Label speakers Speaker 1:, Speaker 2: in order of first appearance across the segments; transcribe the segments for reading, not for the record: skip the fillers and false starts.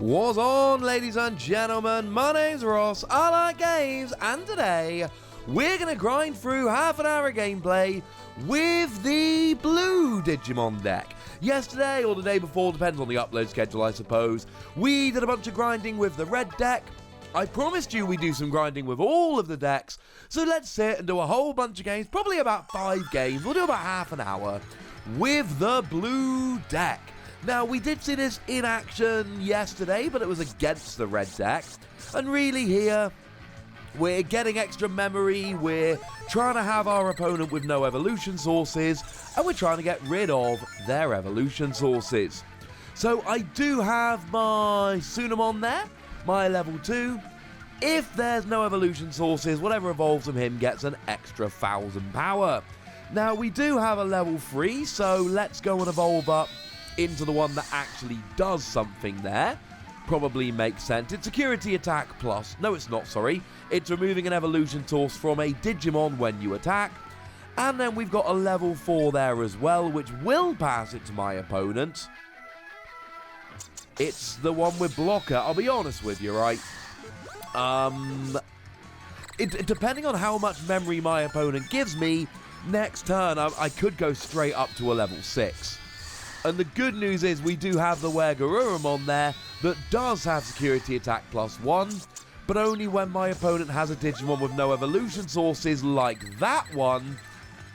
Speaker 1: What's on, ladies and gentlemen? My name's Ross, I like games, and today we're going to grind through half an hour of gameplay with the blue Digimon deck. Yesterday, or the day before, depends on the upload schedule I suppose, we did a bunch of grinding with the red deck. I promised you we'd do some grinding with all of the decks, so let's sit and do a whole bunch of games, probably about 5 games, we'll do about half an hour, with the blue deck. Now, we did see this in action yesterday, but it was against the red deck. And really here, we're getting extra memory, we're trying to have our opponent with no evolution sources, and we're trying to get rid of their evolution sources. So I do have my Sunamon there, my level 2. If there's no evolution sources, whatever evolves from him gets an extra 1000 power. Now, we do have a level 3, so let's go and evolve up into the one that actually does something there. Probably makes sense. It's security attack plus. No, it's not, sorry. It's removing an evolution source from a Digimon when you attack. And then we've got a level 4 there as well, which will pass it to my opponent. It's the one with blocker. I'll be honest with you, right? Depending on how much memory my opponent gives me, next turn I could go straight up to a level 6. And the good news is we do have the Garurumon there that does have security attack plus 1, but only when my opponent has a Digimon with no evolution sources like that one.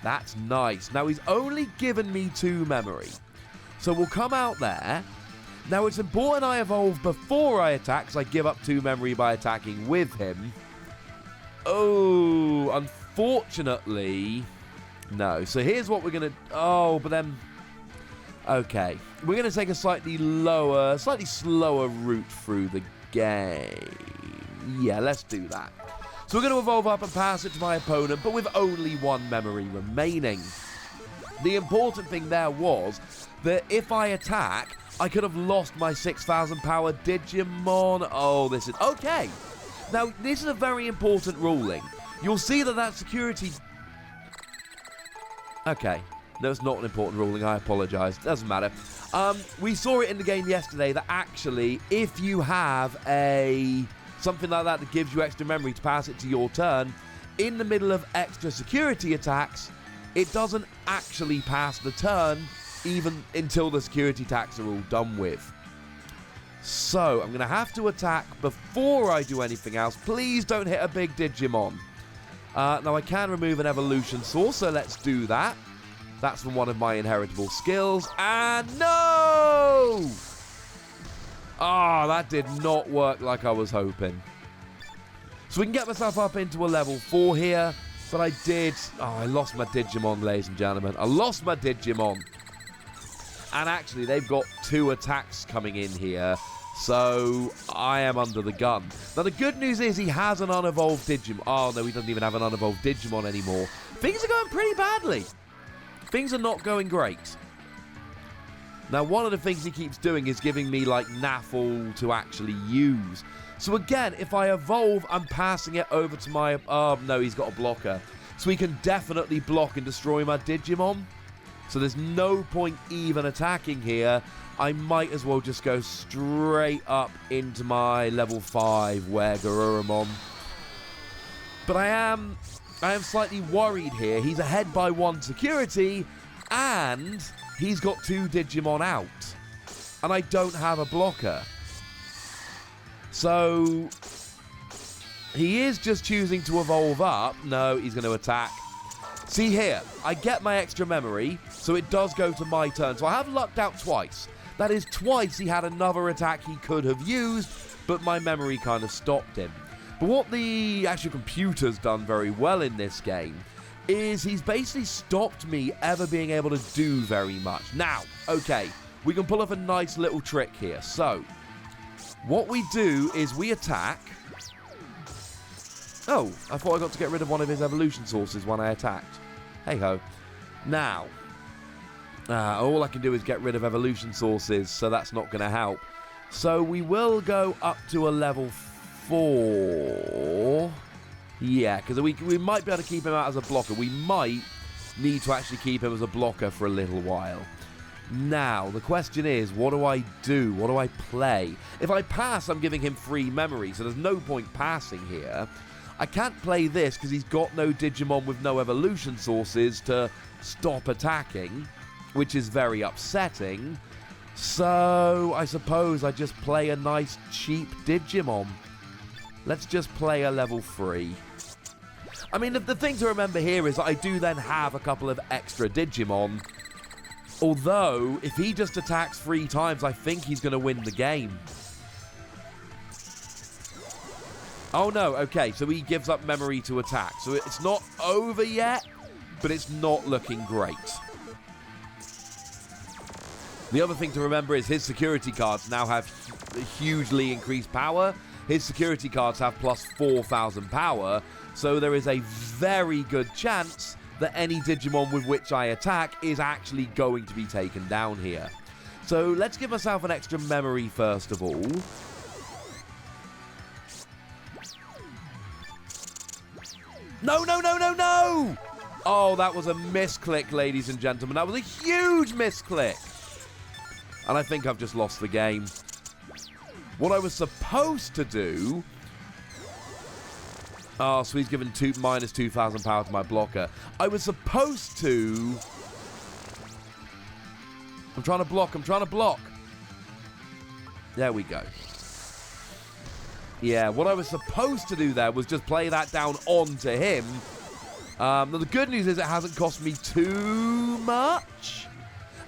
Speaker 1: That's nice. Now, he's only given me 2 memory, so we'll come out there. Now, it's important I evolve before I attack, because I give up 2 memory by attacking with him. Oh, unfortunately, no. So here's what we're going to... Oh, but then... Okay, we're going to take a slightly slower route through the game. Yeah, let's do that. So we're going to evolve up and pass it to my opponent, but with only 1 memory remaining. The important thing there was that if I attack, I could have lost my 6,000 power Digimon. Oh, this is... Okay, now this is a very important ruling. You'll see that security... Okay. No, it's not an important ruling, I apologise. Doesn't matter. We saw it in the game yesterday that actually, if you have something like that gives you extra memory to pass it to your turn, in the middle of extra security attacks, it doesn't actually pass the turn, even until the security attacks are all done with. So, I'm going to have to attack before I do anything else. Please don't hit a big Digimon. Now, I can remove an evolution source, so let's do that. That's from one of my inheritable skills. And no! Ah, that did not work like I was hoping. So we can get myself up into a level 4 here. But I did... Oh, I lost my Digimon, ladies and gentlemen. I lost my Digimon. And actually, they've got 2 attacks coming in here. So I am under the gun. Now, the good news is he has an unevolved Digimon. Oh, no, he doesn't even have an unevolved Digimon anymore. Things are going pretty badly. Things are not going great. Now, one of the things he keeps doing is giving me, like, Naffle to actually use. So, again, if I evolve, I'm passing it over to my... Oh, no, he's got a blocker. So he can definitely block and destroy my Digimon. So there's no point even attacking here. I might as well just go straight up into my level 5 Garurumon. But I am slightly worried here. He's ahead by 1 security, and he's got 2 Digimon out. And I don't have a blocker. So, he is just choosing to evolve up. No, he's going to attack. See here, I get my extra memory, so it does go to my turn. So I have lucked out twice. That is, twice he had another attack he could have used, but my memory kind of stopped him. But what the actual computer's done very well in this game is he's basically stopped me ever being able to do very much. Now, okay, we can pull off a nice little trick here. So, what we do is we attack. Oh, I thought I got to get rid of one of his evolution sources when I attacked. Hey-ho. Now, all I can do is get rid of evolution sources, so that's not going to help. So we will go up to a level 4. Yeah, because we might be able to keep him out as a blocker. We might need to actually keep him as a blocker for a little while. Now, the question is, what do I do? What do I play? If I pass, I'm giving him free memory, so there's no point passing here. I can't play this because he's got no Digimon with no evolution sources to stop attacking, which is very upsetting. So, I suppose I just play a nice, cheap Digimon. Let's just play a level 3. I mean, the thing to remember here is that I do then have a couple of extra Digimon. Although, if he just attacks 3 times, I think he's going to win the game. Oh no, okay, so he gives up memory to attack. So it's not over yet, but it's not looking great. The other thing to remember is his security cards now have hugely increased power. His security cards have plus 4,000 power, so there is a very good chance that any Digimon with which I attack is actually going to be taken down here. So let's give myself an extra memory first of all. No, no, no, no, no! Oh, that was a misclick, ladies and gentlemen. That was a huge misclick. And I think I've just lost the game. What I was supposed to do... Oh, so he's given minus 2,000 power to my blocker. I was supposed to... I'm trying to block. I'm trying to block. There we go. Yeah, what I was supposed to do there was just play that down onto him. Now, the good news is it hasn't cost me too much.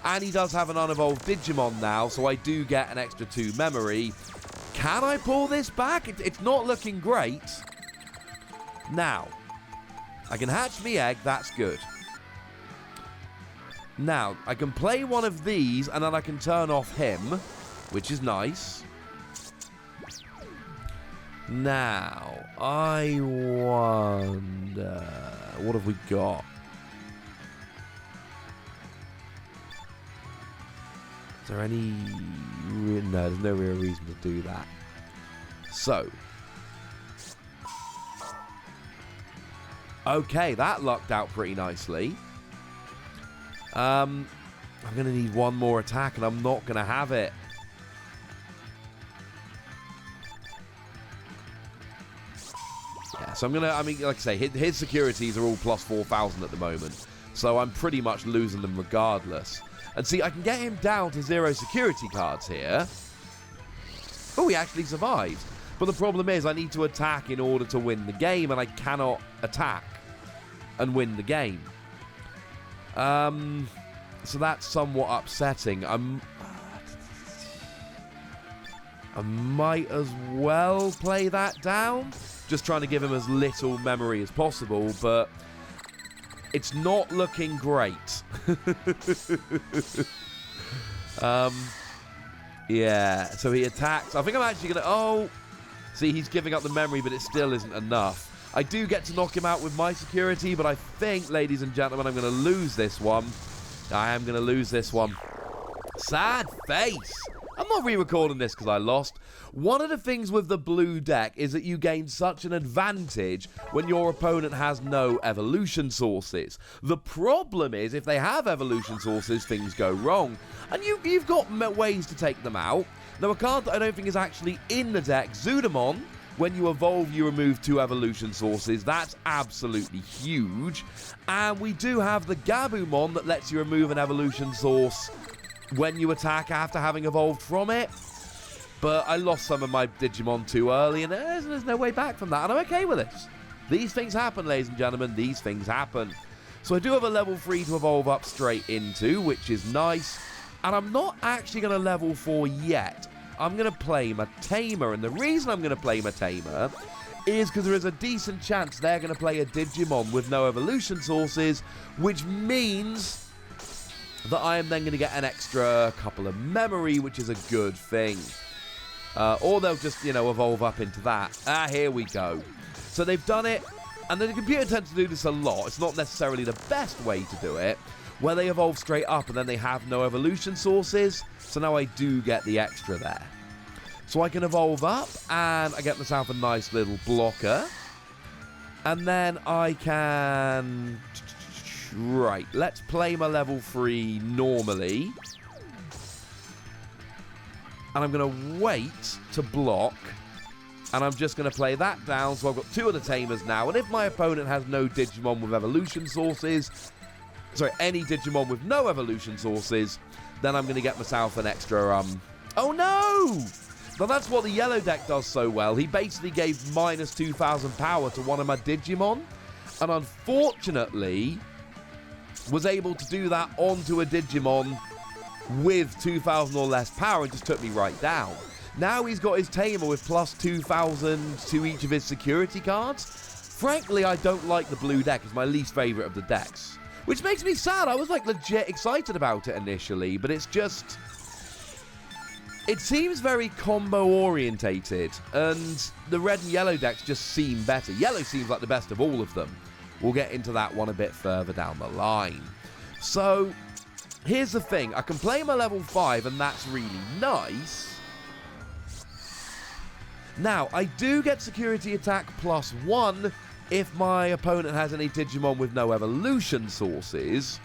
Speaker 1: And he does have an unevolved Digimon now, so I do get an extra 2 memory. Can I pull this back? It's not looking great. Now, I can hatch me egg, that's good. Now, I can play one of these, and then I can turn off him, which is nice. Now, I wonder... What have we got? Is there any... No, there's no real reason to do that. So... Okay, that lucked out pretty nicely. I'm going to need one more attack, and I'm not going to have it. Yeah, so I'm going to... I mean, like I say, his securities are all plus 4,000 at the moment. So I'm pretty much losing them regardless. And see, I can get him down to 0 security cards here. Oh, he actually survived. But the problem is I need to attack in order to win the game, and I cannot attack and win the game. So that's somewhat upsetting. I might as well play that down. Just trying to give him as little memory as possible, but it's not looking great. Yeah, so he attacks. I think I'm actually going to... Oh... See, he's giving up the memory, but it still isn't enough. I do get to knock him out with my security, but I think, ladies and gentlemen, I'm going to lose this one. I am going to lose this one. Sad face. I'm not re-recording this because I lost. One of the things with the blue deck is that you gain such an advantage when your opponent has no evolution sources. The problem is, if they have evolution sources, things go wrong. And you've got ways to take them out. Now, a card that I don't think is actually in the deck, Zudamon. When you evolve, you remove 2 evolution sources. That's absolutely huge. And we do have the Gabumon that lets you remove an evolution source when you attack after having evolved from it. But I lost some of my Digimon too early, and there's no way back from that, and I'm okay with this. These things happen, ladies and gentlemen. These things happen. So I do have a level 3 to evolve up straight into, which is nice. And I'm not actually going to level 4 yet. I'm going to play my Tamer, and the reason I'm going to play my Tamer is because there is a decent chance they're going to play a Digimon with no evolution sources, which means that I am then going to get an extra couple of memory, which is a good thing. Or they'll just, evolve up into that. Here we go. So they've done it, and the computer tends to do this a lot. It's not necessarily the best way to do it, where they evolve straight up and then they have no evolution sources. So now I do get the extra there. So I can evolve up, and I get myself a nice little blocker. And then I can... Right, let's play my level 3 normally. And I'm going to wait to block. And I'm just going to play that down. So I've got 2 of the Tamers now. And if my opponent has no Digimon with evolution sources... Sorry, any Digimon with no evolution sources... Then I'm going to get myself an extra... Oh, no! Now, that's what the yellow deck does so well. He basically gave minus 2,000 power to one of my Digimon. And unfortunately... was able to do that onto a Digimon... with 2,000 or less power. And just took me right down. Now he's got his Tamer with plus 2,000 to each of his security cards. Frankly, I don't like the blue deck. It's my least favourite of the decks. Which makes me sad. I was like legit excited about it initially, but it's just... It seems very combo orientated, and the red and yellow decks just seem better. Yellow seems like the best of all of them. We'll get into that one a bit further down the line. So, here's the thing. I can play my level 5, and that's really nice. Now, I do get security attack plus 1 if my opponent has any Digimon with no evolution sources.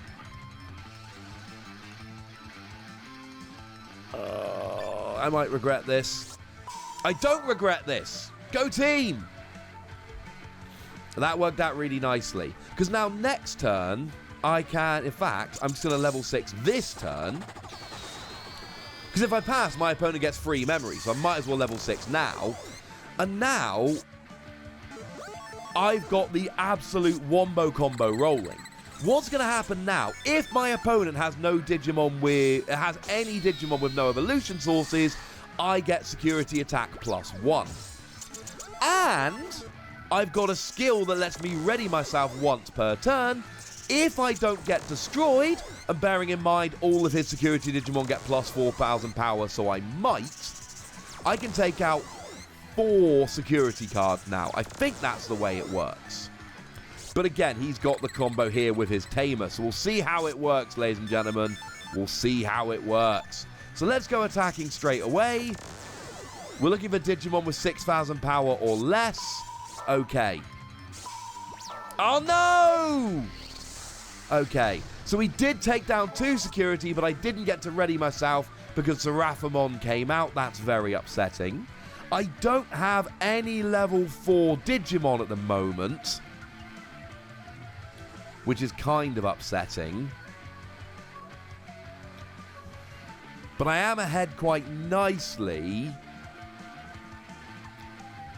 Speaker 1: I might regret this. I don't regret this. Go team! That worked out really nicely. Because now next turn, I can... In fact, I'm just going to level 6 this turn. Because if I pass, my opponent gets free memory. So I might as well level 6 now. And now... I've got the absolute wombo combo rolling. What's going to happen now? If my opponent has no Digimon with... has any Digimon with no evolution sources, I get security attack plus 1. And I've got a skill that lets me ready myself once per turn. If I don't get destroyed, and bearing in mind all of his security Digimon get plus 4,000 power, so I might, I can take out 4 security cards now. I think that's the way it works. But again, he's got the combo here with his Tamer, so we'll see how it works, ladies and gentlemen. We'll see how it works. So let's go attacking straight away. We're looking for Digimon with 6,000 power or less. Okay. Oh, no! Okay. So we did take down 2 security, but I didn't get to ready myself because Seraphimon came out. That's very upsetting. I don't have any level 4 Digimon at the moment, which is kind of upsetting. But I am ahead quite nicely.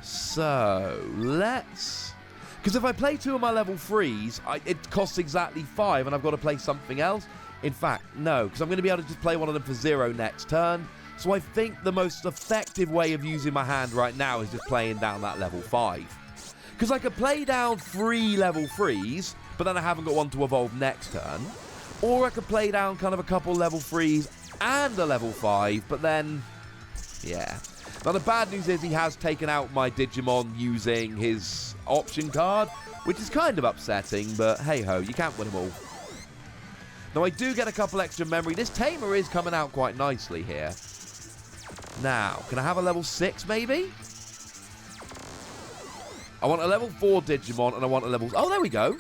Speaker 1: So, let's... Because if I play 2 of my level 3s, it costs exactly 5, and I've got to play something else. In fact, no, because I'm going to be able to just play one of them for 0 next turn. So I think the most effective way of using my hand right now is just playing down that level 5. Because I could play down 3 level 3s, but then I haven't got one to evolve next turn. Or I could play down kind of a couple level 3s and a level 5, but then, yeah. Now the bad news is he has taken out my Digimon using his option card, which is kind of upsetting, but hey-ho, you can't win them all. Now I do get a couple extra memory. This Tamer is coming out quite nicely here. Now, can I have a level 6 maybe? I want a level 4 Digimon and I want a level... Oh, there we go.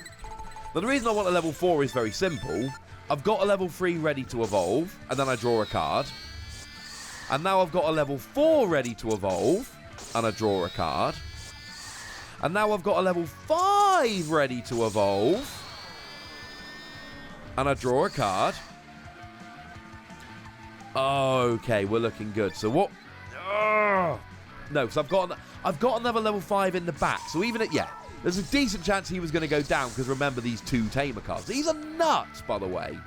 Speaker 1: Now the reason I want a level 4 is very simple. I've got a level 3 ready to evolve, and then I draw a card. And now I've got a level 4 ready to evolve, and I draw a card. And now I've got a level 5 ready to evolve, and I draw a card. Okay, we're looking good. So what? No, because I've got another level 5 in the back. So even at, yeah, there's a decent chance he was going to go down, because remember these 2 Tamer cards. These are nuts, by the way.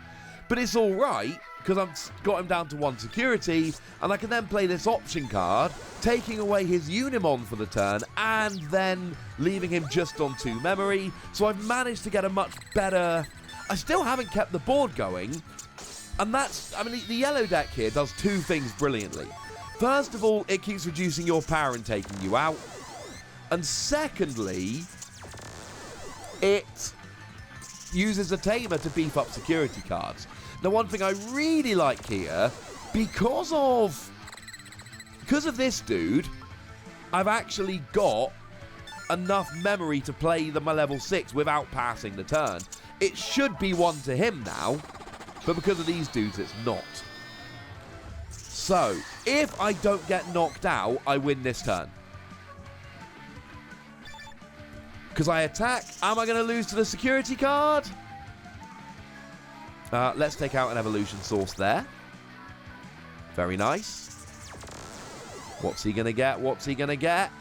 Speaker 1: But it's all right, because I've got him down to 1 security, and I can then play this option card, taking away his Unimon for the turn, and then leaving him just on 2 memory. So I've managed to get a much better... I still haven't kept the board going, and that's... I mean, the yellow deck here does 2 things brilliantly. First of all, it keeps reducing your power and taking you out. And secondly, it uses a Tamer to beef up security cards. Now, one thing I really like here, because of this dude, I've actually got enough memory to play my level 6 without passing the turn. It should be 1 to him now, but because of these dudes, it's not. So, if I don't get knocked out, I win this turn. Because I attack. Am I going to lose to the security card? Let's take out an evolution source there. Very nice. What's he going to get? What's he going to get?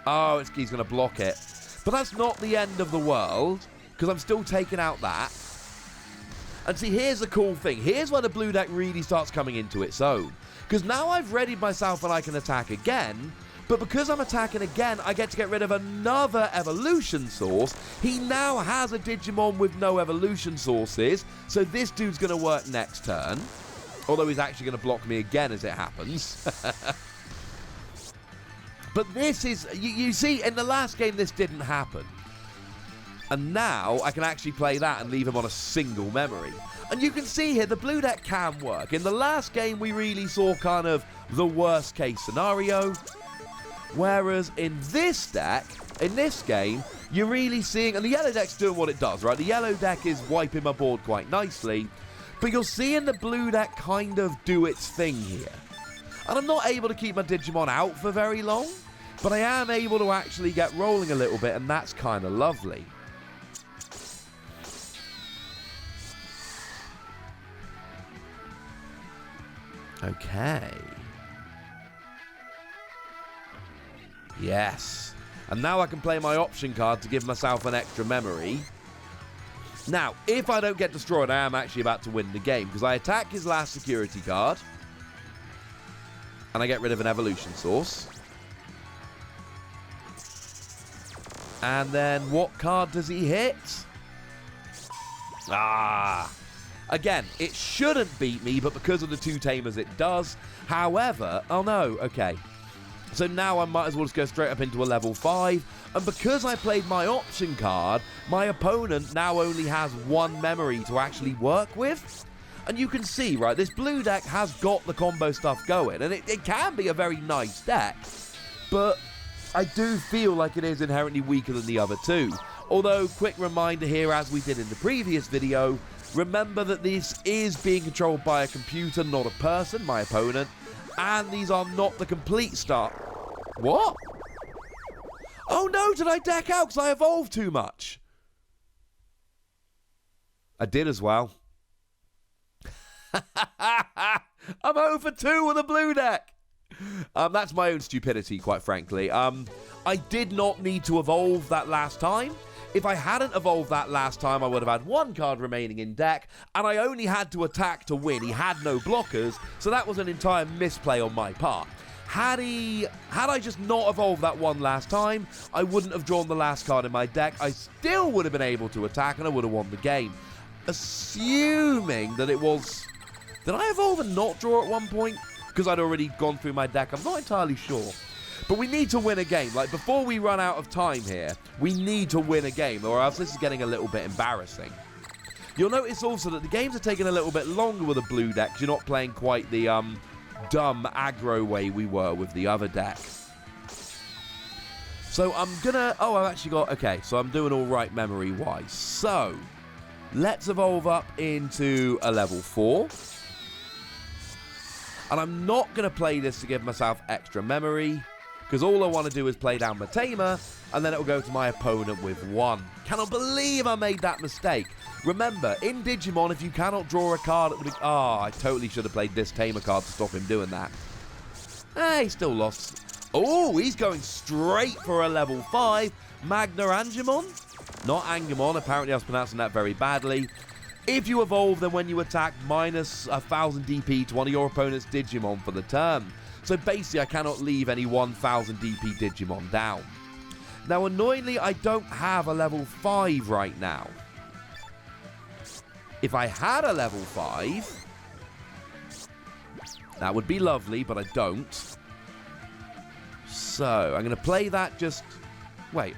Speaker 1: Oh, he's going to block it. But that's not the end of the world, because I'm still taking out that. And see, here's the cool thing. Here's where the blue deck really starts coming into its own. Because now I've readied myself and I can attack again. But because I'm attacking again, I get to get rid of another evolution source. He now has a Digimon with no evolution sources. So this dude's going to work next turn. Although he's actually going to block me again as it happens. But this is... You see, in the last game, this didn't happen. And now I can actually play that and leave him on a single memory. And you can see here, the blue deck can work. In the last game, we really saw kind of the worst case scenario. Whereas in this deck, in this game, you're really seeing... And the yellow deck's doing what it does, right? The yellow deck is wiping my board quite nicely. But you're seeing the blue deck kind of do its thing here. And I'm not able to keep my Digimon out for very long. But I am able to actually get rolling a little bit, and that's kind of lovely. Okay. Yes. And now I can play my option card to give myself an extra memory. Now, if I don't get destroyed, I am actually about to win the game, because I attack his last security card. And I get rid of an evolution source. And then what card does he hit? Ah. Again, it shouldn't beat me, but because of the two tamers, it does. However, oh no, okay. So now I might as well just go straight up into a level 5. And because I played my option card, my opponent now only has one memory to actually work with. And you can see, right, this blue deck has got the combo stuff going. And it can be a very nice deck. But I do feel like it is inherently weaker than the other two. Although, quick reminder here, as we did in the previous video, remember that this is being controlled by a computer, not a person, my opponent. And these are not the complete start. What? Oh no, did I deck out because I evolved too much? I did as well. I'm 0 for 2 with a blue deck. That's my own stupidity, quite frankly. I did not need to evolve that last time. If I hadn't evolved that last time, I would have had one card remaining in deck, and I only had to attack to win. He had no blockers, so that was an entire misplay on my part. Had I just not evolved that one last time, I wouldn't have drawn the last card in my deck. I still would have been able to attack, and I would have won the game. Assuming that it was... Did I evolve and not draw at one point? Because I'd already gone through my deck. I'm not entirely sure. But we need to win a game. Like, before we run out of time here, we need to win a game, or else this is getting a little bit embarrassing. You'll notice also that the games are taking a little bit longer with a blue deck, 'cause you're not playing quite the dumb aggro way we were with the other deck. So I'm gonna... Oh, I've actually got... Okay, so I'm doing all right memory-wise. So, let's evolve up into a level 4. And I'm not going to play this to give myself extra memory, because all I want to do is play down my tamer, and then it will go to my opponent with 1. Cannot believe I made that mistake. Remember, in Digimon, if you cannot draw a card at the beginning... Oh, I totally should have played this tamer card to stop him doing that. He still lost. Oh, he's going straight for a level 5. Magna Angemon? Not Angemon. Apparently I was pronouncing that very badly. If you evolve, then when you attack, minus 1000 DP to one of your opponent's Digimon for the turn. So basically, I cannot leave any 1000 DP Digimon down. Now, annoyingly, I don't have a level 5 right now. If I had a level 5, that would be lovely, but I don't. So, I'm going to play that just... Wait.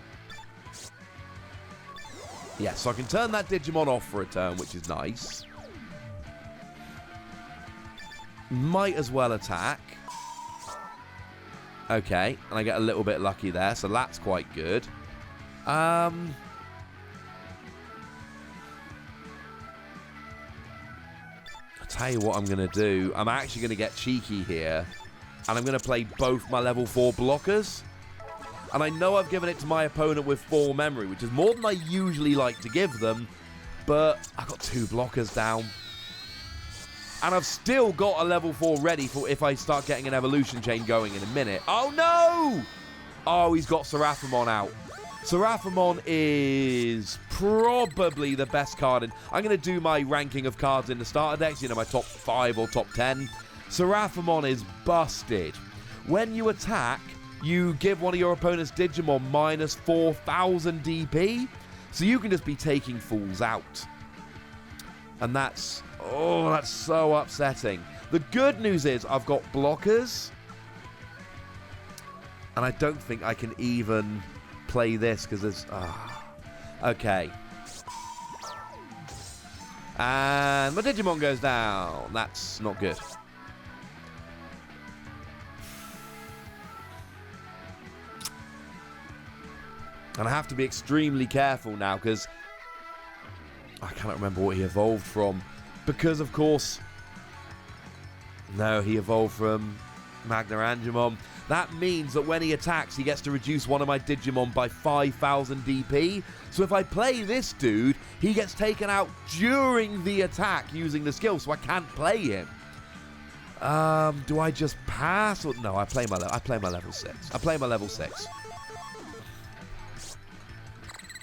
Speaker 1: Yeah, so I can turn that Digimon off for a turn, which is nice. Might as well attack. Okay, and I get a little bit lucky there, so that's quite good. tell you what I'm going to do. I'm actually going to get cheeky here. And I'm going to play both my level 4 blockers. And I know I've given it to my opponent with 4 memory, which is more than I usually like to give them. But I've got 2 blockers down. And I've still got a level 4 ready for if I start getting an evolution chain going in a minute. Oh, no! Oh, he's got Seraphamon out. Seraphamon is probably the best card. I'm going to do my ranking of cards in the starter decks, you know, my top 5 or top 10. Seraphamon is busted. When you attack, you give one of your opponent's Digimon minus 4,000 DP. So you can just be taking fools out. And that's so upsetting. The good news is I've got blockers. And I don't think I can even play this because there's... Okay. And my Digimon goes down. That's not good. And I have to be extremely careful now because I cannot remember what he evolved from. Because, of course... No, he evolved from Magnarangemon. That means that when he attacks, he gets to reduce one of my Digimon by 5,000 DP. So if I play this dude, he gets taken out during the attack using the skill, so I can't play him. Do I just pass? Or no, I play my level 6. I play my level 6.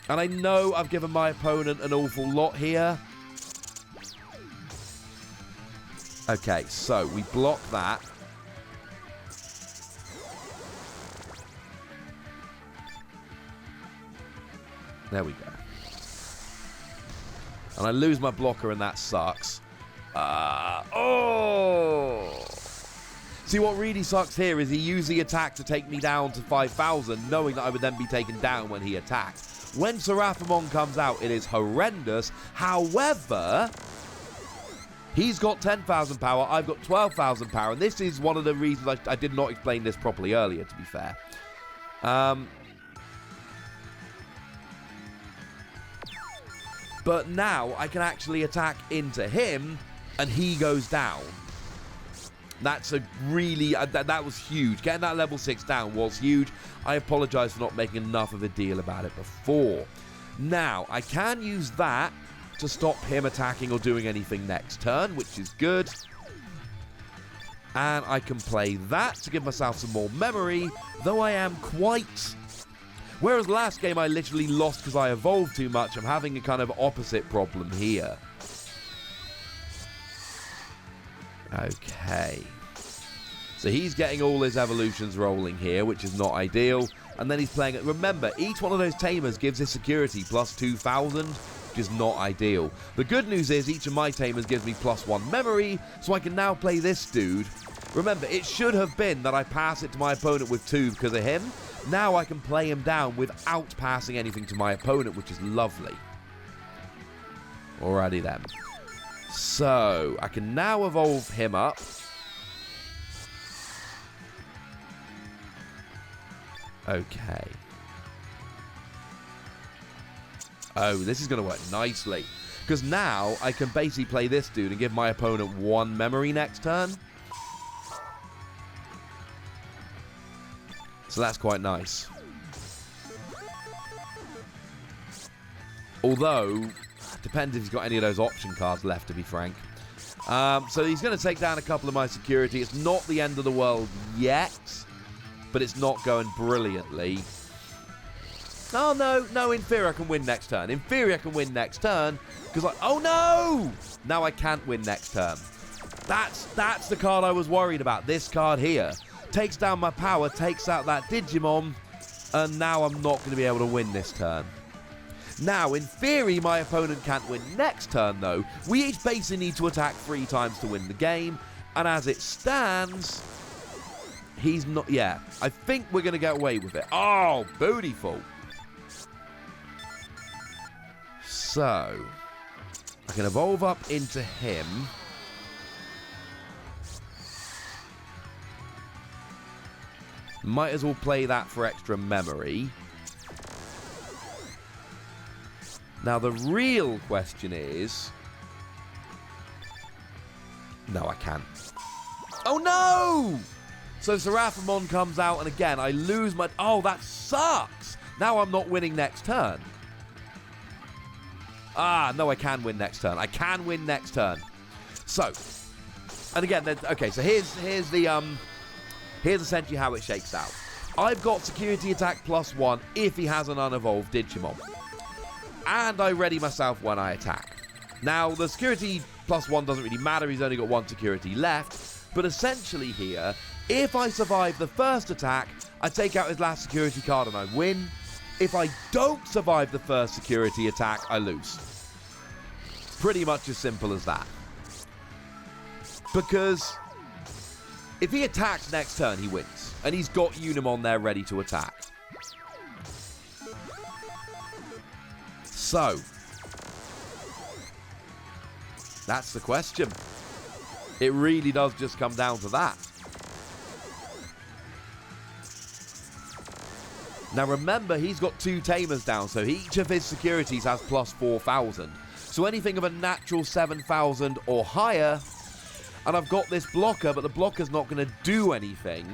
Speaker 1: And I know I've given my opponent an awful lot here. Okay, so we block that. There we go. And I lose my blocker, and that sucks. See, what really sucks here is he used the attack to take me down to 5,000, knowing that I would then be taken down when he attacked. When Seraphamon comes out, it is horrendous. However, he's got 10,000 power, I've got 12,000 power, and this is one of the reasons I did not explain this properly earlier, to be fair. But now I can actually attack into him, and he goes down. That's a really... that was huge. Getting that level 6 down was huge. I apologise for not making enough of a deal about it before. Now, I can use that to stop him attacking or doing anything next turn, which is good. And I can play that to give myself some more memory, though I am quite... Whereas last game I literally lost because I evolved too much, I'm having a kind of opposite problem here. Okay. So he's getting all his evolutions rolling here, which is not ideal. And then he's playing it. Remember, each one of those tamers gives his security plus 2,000, which is not ideal. The good news is each of my tamers gives me plus 1 memory, so I can now play this dude. Remember, it should have been that I pass it to my opponent with 2 because of him. Now I can play him down without passing anything to my opponent, which is lovely. Alrighty then. So, I can now evolve him up. Okay. Oh, this is going to work nicely. Because now I can basically play this dude and give my opponent 1 memory next turn. So that's quite nice. Although, depends if he's got any of those option cards left, to be frank. So he's going to take down a couple of my security. It's not the end of the world yet, but it's not going brilliantly. Oh, no, Inferior can win next turn. Inferior can win next turn, because oh no! Now I can't win next turn. That's the card I was worried about. This card here. Takes down my power, takes out that Digimon, and now I'm not going to be able to win this turn. Now, in theory, my opponent can't win next turn, though. We each basically need to attack 3 times to win the game, and as it stands, he's not... Yeah, I think we're going to get away with it. Oh, beautiful. So, I can evolve up into him. Might as well play that for extra memory. Now, the real question is... No, I can't. Oh, no! So Seraphimon comes out, and again, I lose my... Oh, that sucks! Now I'm not winning next turn. Ah, no, I can win next turn. I can win next turn. So, and again, okay, so here's essentially how it shakes out. I've got security attack +1 if he has an unevolved Digimon. And I ready myself when I attack. Now, the security +1 doesn't really matter, he's only got 1 security left. But essentially here, if I survive the first attack, I take out his last security card and I win. If I don't survive the first security attack, I lose. Pretty much as simple as that. Because if he attacks next turn, he wins. And he's got Unimon there ready to attack. So, that's the question. It really does just come down to that. Now remember, he's got 2 tamers down, so each of his securities has +4,000. So anything of a natural 7,000 or higher, and I've got this blocker, but the blocker's not going to do anything.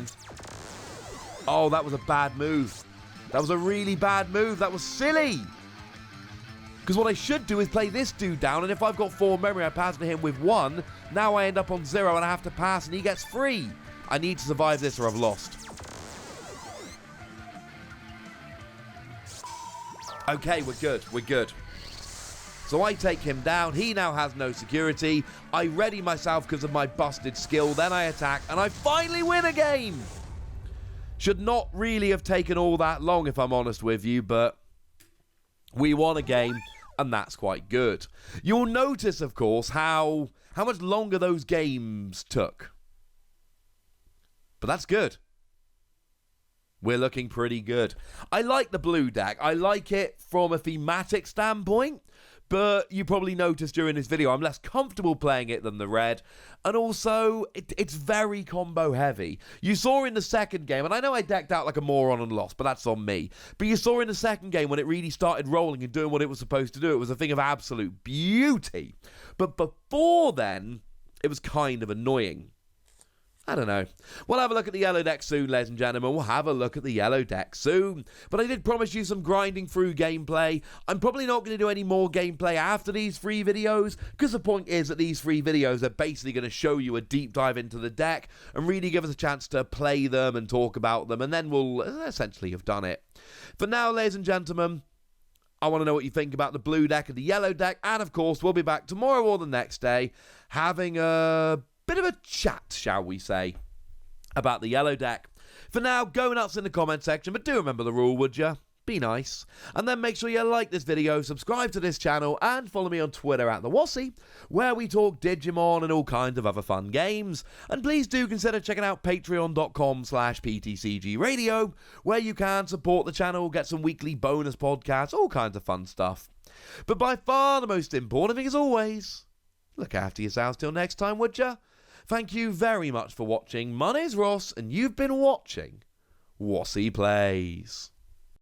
Speaker 1: Oh, that was a bad move. That was a really bad move. That was silly. Because what I should do is play this dude down, and if I've got 4 memory, I pass to him with 1. Now I end up on 0, and I have to pass, and he gets free. I need to survive this, or I've lost. Okay, we're good. We're good. So I take him down. He now has no security. I ready myself because of my busted skill. Then I attack, and I finally win a game. Should not really have taken all that long, if I'm honest with you, but we won a game, and that's quite good. You'll notice, of course, how much longer those games took. But that's good. We're looking pretty good. I like the blue deck. I like it from a thematic standpoint, but you probably noticed during this video I'm less comfortable playing it than the red, and also it's very combo heavy. You saw in the second game, and I know I decked out like a moron and lost, but that's on me. But you saw in the second game when it really started rolling and doing what it was supposed to do, it was a thing of absolute beauty. But before then, it was kind of annoying. I don't know. We'll have a look at the yellow deck soon, ladies and gentlemen. We'll have a look at the yellow deck soon. But I did promise you some grinding through gameplay. I'm probably not going to do any more gameplay after these 3 videos, because the point is that these 3 videos are basically going to show you a deep dive into the deck and really give us a chance to play them and talk about them, and then we'll essentially have done it. For now, ladies and gentlemen, I want to know what you think about the blue deck and the yellow deck, and of course, we'll be back tomorrow or the next day having a bit of a chat, shall we say, about the yellow deck. For now, go nuts in the comment section, but do remember the rule, would you? Be nice. And then make sure you like this video, subscribe to this channel, and follow me on Twitter at the Wossy, where we talk Digimon and all kinds of other fun games. And please do consider checking out patreon.com/PTCGradio, where you can support the channel, get some weekly bonus podcasts, all kinds of fun stuff. But by far the most important thing, as always, look after yourselves till next time, would you? Thank you very much for watching. My name's Ross, and you've been watching Wossy Plays.